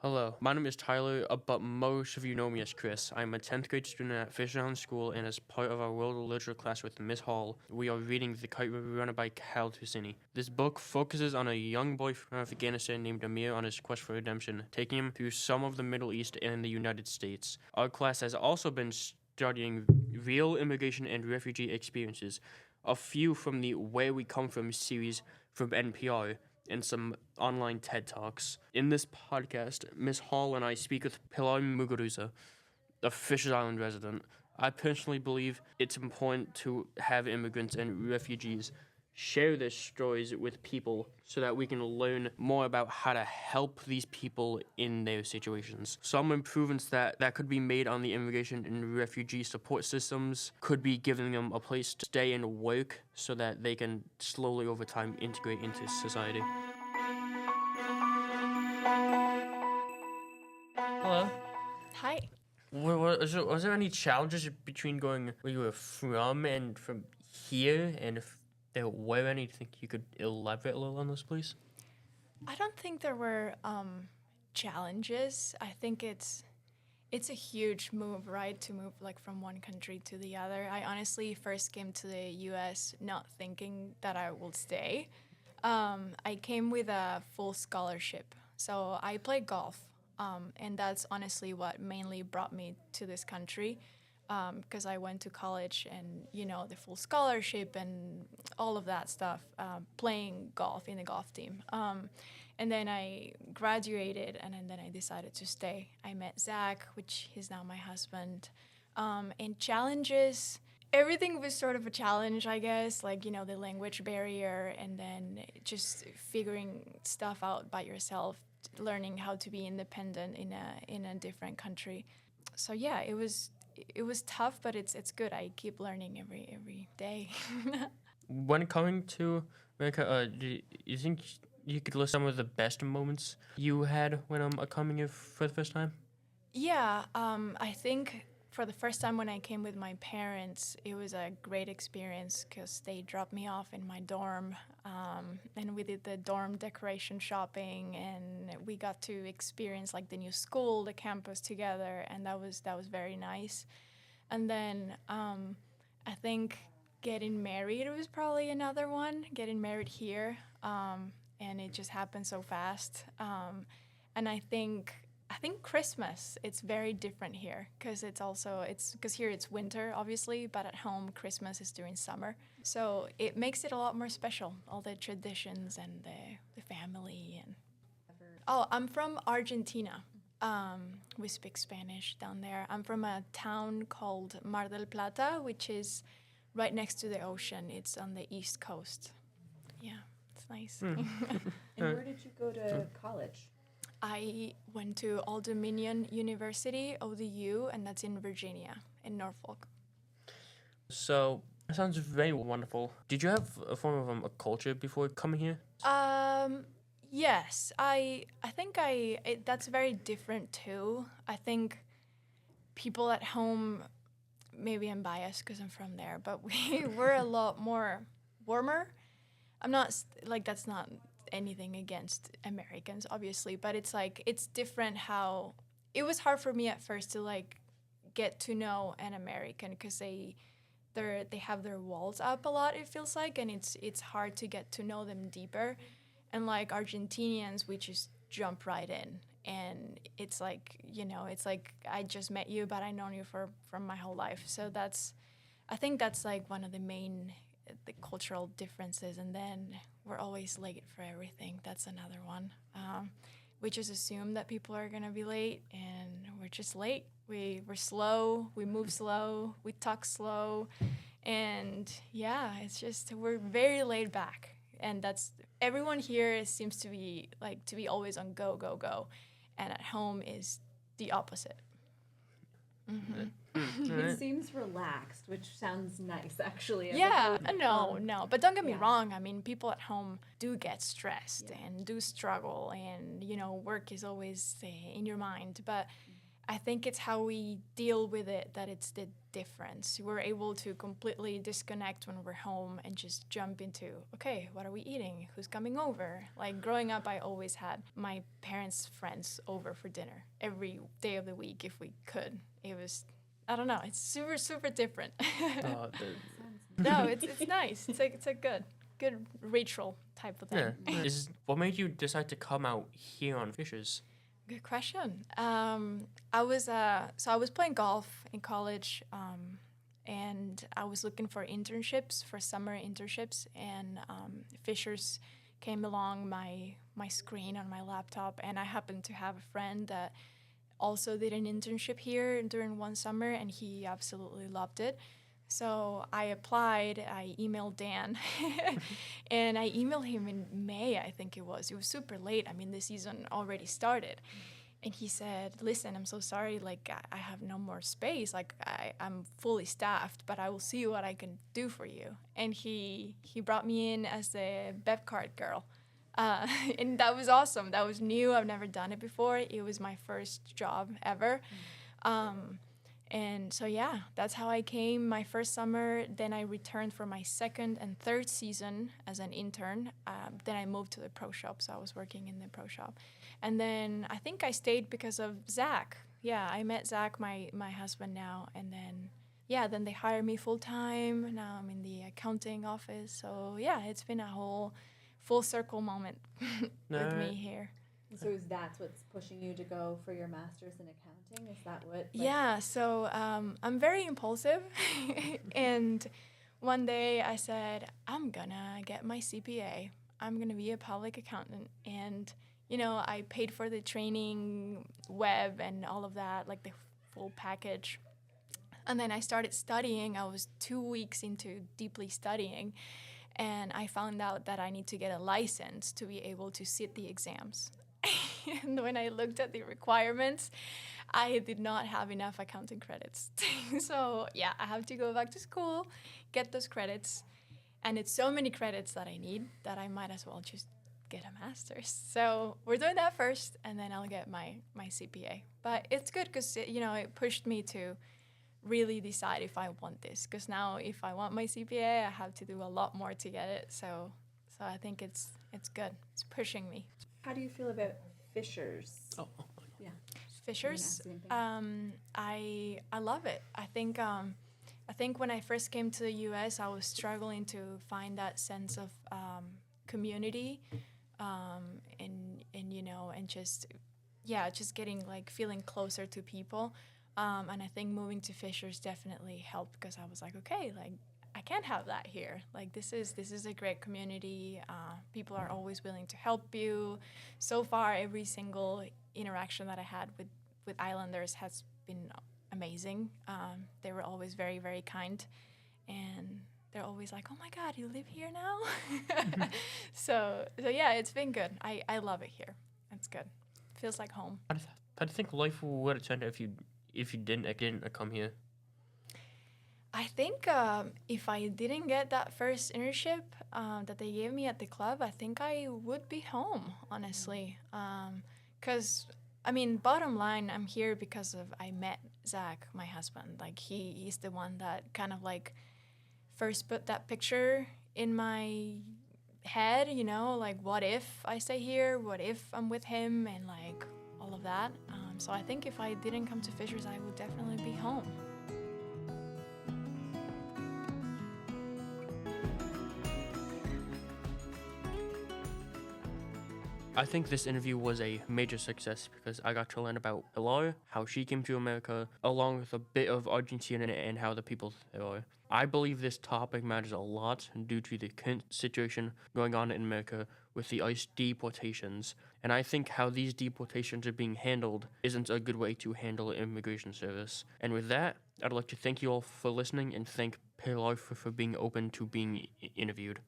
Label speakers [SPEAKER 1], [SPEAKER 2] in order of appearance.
[SPEAKER 1] Hello, my name is Tyler, but most of you know me as Chris. I'm a 10th grade student at Fisher Island School, and as part of our world literature class with Miss Hall, we are reading The Kite Runner by Cal Husseini. This book focuses on a young boy from Afghanistan named Amir on his quest for redemption, taking him through some of the Middle East and the United States. Our class has also been studying real immigration and refugee experiences, a few from the Where We Come From series from NPR, and some online TED Talks. In this podcast, Ms. Hall and I speak with Pilar Muguruza, a Fisher Island resident. I personally believe it's important to have immigrants and refugees share their stories with people so that we can learn more about how to help these people in their situations. Some improvements that could be made on the immigration and refugee support systems could be giving them a place to stay and work so that they can slowly over time integrate into society. Hello.
[SPEAKER 2] Hi.
[SPEAKER 1] Was there any challenges between going where you were from and from here? And if there were any, do you think you could elaborate a little on this, please?
[SPEAKER 2] I don't think there were challenges. I think it's a huge move, right? To move like from one country to the other. I honestly first came to the U.S. not thinking that I would stay. I came with a full scholarship, so I play golf, and that's honestly what mainly brought me to this country. Because I went to college and, the full scholarship and all of that stuff, playing golf in the golf team. And then I graduated and then I decided to stay. I met Zach, which is now my husband. And challenges, everything was sort of a challenge, I guess, like, the language barrier and then just figuring stuff out by yourself, learning how to be independent in a different country. So yeah, it was tough, but it's good. I keep learning every day.
[SPEAKER 1] When coming to America, do you think you could list some of the best moments you had when coming here for the first time?
[SPEAKER 2] Yeah, I think for the first time when I came with my parents, it was a great experience because they dropped me off in my dorm, and we did the dorm decoration shopping, and we got to experience like the new school, the campus together, and that was very nice. And then I think getting married was probably another one. Getting married here, and it just happened so fast. And I think Christmas, it's very different here because because here it's winter, obviously, but at home Christmas is during summer. So it makes it a lot more special, all the traditions and the family. And oh, I'm from Argentina. We speak Spanish down there. I'm from a town called Mar del Plata, which is right next to the ocean. It's on the east coast. Yeah, it's nice.
[SPEAKER 3] And where did you go to college?
[SPEAKER 2] I went to Old Dominion University, ODU, and that's in Virginia, in Norfolk.
[SPEAKER 1] So, that sounds very wonderful. Did you have a form of a culture before coming here?
[SPEAKER 2] Yes, I think that's very different too. I think people at home, maybe I'm biased because I'm from there, but we're a lot more warmer. I'm not, like, that's not anything against Americans, obviously, but it's different how, it was hard for me at first to, like, get to know an American because they have their walls up a lot, it feels like, and it's hard to get to know them deeper. And like Argentinians, we just jump right in. And it's like, it's like I just met you, but I've known you from my whole life. So I think that's like one of the main cultural differences. And then we're always late for everything. That's another one. We just assume that people are going to be late, and we're just late. We're slow. We move slow. We talk slow. And yeah, it's just, we're very laid back. And everyone here seems to be always on go, and at home is the opposite. Mm-hmm.
[SPEAKER 3] It seems relaxed, which sounds nice, actually.
[SPEAKER 2] Yeah, no, but don't get me wrong. I mean, people at home do get stressed and do struggle, and work is always in your mind. But I think it's how we deal with it that it's the difference. We're able to completely disconnect when we're home and just jump into, okay, what are we eating? Who's coming over? Like growing up, I always had my parents' friends over for dinner every day of the week if we could. It was, I don't know, it's super, super different.
[SPEAKER 1] Uh, the,
[SPEAKER 2] No, it's nice. It's a good ritual type of thing.
[SPEAKER 1] yeah. What made you decide to come out here on Fishers?
[SPEAKER 2] Good question. I was playing golf in college, and I was looking for internships, for summer internships, and Fishers came along my screen on my laptop, and I happened to have a friend that also did an internship here during one summer, and he absolutely loved it. So I applied, I emailed Dan, and I emailed him in May, I think it was. It was super late. I mean, the season already started. And he said, listen, I'm so sorry, like, I have no more space. Like, I'm fully staffed, but I will see what I can do for you. And he brought me in as the bev card girl. And that was awesome. That was new. I've never done it before. It was my first job ever. And so, yeah, that's how I came my first summer. Then I returned for my second and third season as an intern. Then I moved to the pro shop, so I was working in the pro shop. And then I think I stayed because of Zach. Yeah, I met Zach, my husband now. And then, yeah, then they hired me full time. Now I'm in the accounting office. So, yeah, it's been a whole full circle moment with me here.
[SPEAKER 3] So is that what's pushing you to go for your master's in accounting? Is that what?
[SPEAKER 2] Yeah, so I'm very impulsive. And one day I said, I'm gonna get my CPA. I'm gonna be a public accountant. And, you know, I paid for the training, web, and all of that, like the full package. And then I started studying. I was 2 weeks into deeply studying. And I found out that I need to get a license to be able to sit the exams. And when I looked at the requirements, I did not have enough accounting credits. So, yeah, I have to go back to school, get those credits. And it's so many credits that I need that I might as well just get a master's. So we're doing that first, and then I'll get my CPA. But it's good because, you know, it pushed me to really decide if I want this. Because now if I want my CPA, I have to do a lot more to get it. So I think it's good. It's pushing me.
[SPEAKER 3] How do you feel about Fishers?
[SPEAKER 1] Oh.
[SPEAKER 3] Yeah.
[SPEAKER 2] Fishers,
[SPEAKER 3] Yeah, same thing.
[SPEAKER 2] I love it. I think when I first came to the U.S., I was struggling to find that sense of community, and you know, and just getting like feeling closer to people. And I think moving to Fishers definitely helped because I was like, okay, like I can't have that here. Like this is a great community. People are always willing to help you. So far, every single interaction that I had with Islanders has been amazing. They were always very, very kind, and they're always like, "Oh my God, you live here now?" So yeah, it's been good. I love it here. It's good. Feels like home.
[SPEAKER 1] How do you think life would have turned out if you didn't come here?
[SPEAKER 2] I think if I didn't get that first internship that they gave me at the club, I think I would be home, honestly. Because, I mean, bottom line, I'm here because I met Zach, my husband. Like, he's the one that kind of, like, first put that picture in my head, you know? Like, what if I stay here? What if I'm with him? And, like, all of that. So I think if I didn't come to Fishers, I would definitely be home.
[SPEAKER 1] I think this interview was a major success because I got to learn about Pilar, how she came to America, along with a bit of Argentina and how the people there are. I believe this topic matters a lot due to the current situation going on in America with the ICE deportations, and I think how these deportations are being handled isn't a good way to handle immigration service. And with that, I'd like to thank you all for listening and thank Pilar for being open to being interviewed.